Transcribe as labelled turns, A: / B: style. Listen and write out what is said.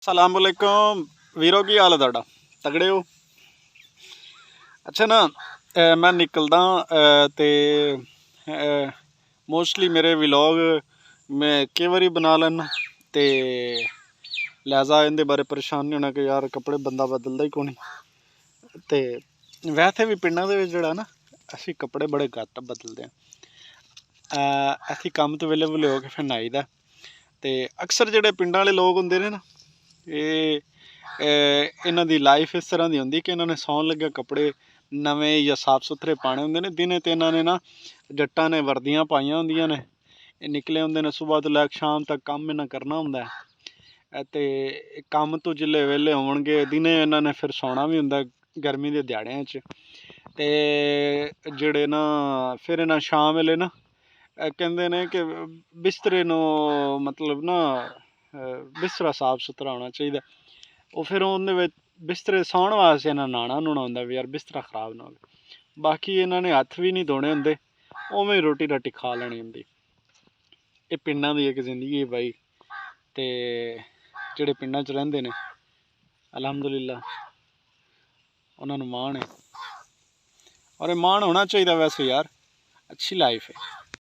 A: ਸਲਾਮ ਅਲੈਕੁਮ ਵੀਰੋ, ਕੀ ਹਾਲ ਹੈ ਤੁਹਾਡਾ? ਤਗੜੇ ਹੋ? ਅੱਛਾ ਨਾ, ਮੈਂ ਨਿਕਲਦਾ ਤੇ ਮੋਸਟਲੀ ਮੇਰੇ ਵਲੌਗ ਮੈਂ ਕਈ ਵਾਰੀ ਬਣਾ ਲੈਣਾ ਤੇ ਲਿਹਾਜ਼ਾ ਇਹਦੇ ਬਾਰੇ ਪਰੇਸ਼ਾਨ ਨਹੀਂ ਹੋਣਾ ਕਿ ਯਾਰ ਕੱਪੜੇ ਬੰਦਾ ਬਦਲਦਾ ਹੀ ਕੋਣੀ। ਤੇ ਵੈਸੇ ਵੀ ਪਿੰਡਾਂ ਦੇ ਵਿੱਚ ਜਿਹੜਾ ਨਾ, ਅਸੀਂ ਕੱਪੜੇ ਬੜੇ ਘੱਟ ਬਦਲਦੇ ਹਾਂ। ਅਸੀਂ ਕੰਮ ਤੋਂ ਵੇਲੇ ਵੇਲੇ ਹੋ ਕੇ ਫਿਰ ਨਹਾਈਦਾ। ਤੇ ਅਕਸਰ ਜਿਹੜੇ ਪਿੰਡਾਂ ਵਾਲੇ ਲੋਕ ਹੁੰਦੇ ਨੇ ਨਾ, ਇਹ ਇਹਨਾਂ ਦੀ ਲਾਈਫ ਇਸ ਤਰ੍ਹਾਂ ਦੀ ਹੁੰਦੀ ਕਿ ਇਹਨਾਂ ਨੇ ਸੌਣ ਲੱਗੇ ਕੱਪੜੇ ਨਵੇਂ ਜਾਂ ਸਾਫ ਸੁਥਰੇ ਪਾਉਣੇ ਹੁੰਦੇ ਨੇ। ਦਿਨੇ ਤੇ ਇਹਨਾਂ ਨੇ ਨਾ, ਜੱਟਾਂ ਨੇ ਵਰਦੀਆਂ ਪਾਈਆਂ ਹੁੰਦੀਆਂ ਨੇ, ਇਹ ਨਿਕਲੇ ਹੁੰਦੇ ਨੇ ਸੁਬਾਹ ਤੋਂ ਲੈ ਕੇ ਸ਼ਾਮ ਤੱਕ ਕੰਮ ਇਹਨਾਂ ਕਰਨਾ ਹੁੰਦਾ ਹੈ। ਤੇ ਕੰਮ ਤੋਂ ਜਿੱਲੇ ਵਿਹਲੇ ਹੋਣਗੇ ਦਿਨੇ ਇਹਨਾਂ ਨੇ ਫਿਰ ਸੌਣਾ ਵੀ ਹੁੰਦਾ ਗਰਮੀ ਦੇ ਦਿਹਾੜਿਆਂ 'ਚ। ਤੇ ਜਿਹੜੇ ਨਾ ਫਿਰ ਇਹਨਾਂ ਸ਼ਾਮ ਵੇਲੇ ਨਾ ਕਹਿੰਦੇ ਨੇ ਕਿ ਬਿਸਤਰੇ ਨੂੰ ਮਤਲਬ ਨਾ ਬਿਸਤਰਾ ਸਾਫ ਸੁਥਰਾ ਹੋਣਾ ਚਾਹੀਦਾ। ਉਹ ਫਿਰ ਉਹਦੇ ਵਿੱਚ ਬਿਸਤਰੇ ਸੌਣ ਵਾਸਤੇ ਇਹਨਾਂ ਨਹਾਉਣਾ ਨੂਣਾ ਹੁੰਦਾ ਵੀ ਯਾਰ ਬਿਸਤਰਾ ਖਰਾਬ ਨਾ ਹੋਵੇ। ਬਾਕੀ ਇਹਨਾਂ ਨੇ ਹੱਥ ਵੀ ਨਹੀਂ ਧੋਣੇ ਹੁੰਦੇ, ਉਵੇਂ ਹੀ ਰੋਟੀ ਰਾਟੀ ਖਾ ਲੈਣੀ ਹੁੰਦੀ। ਇਹ ਪਿੰਡਾਂ ਦੀ ਇੱਕ ਜ਼ਿੰਦਗੀ ਹੈ ਬਾਈ। ਤੇ ਜਿਹੜੇ ਪਿੰਡਾਂ 'ਚ ਰਹਿੰਦੇ ਨੇ ਅਲਹਮਦੁਲਿਲਾ ਉਹਨਾਂ ਨੂੰ ਮਾਣ ਹੈ, ਔਰ ਇਹ ਮਾਣ ਹੋਣਾ ਚਾਹੀਦਾ। ਵੈਸੇ ਯਾਰ ਅੱਛੀ ਲਾਈਫ ਹੈ।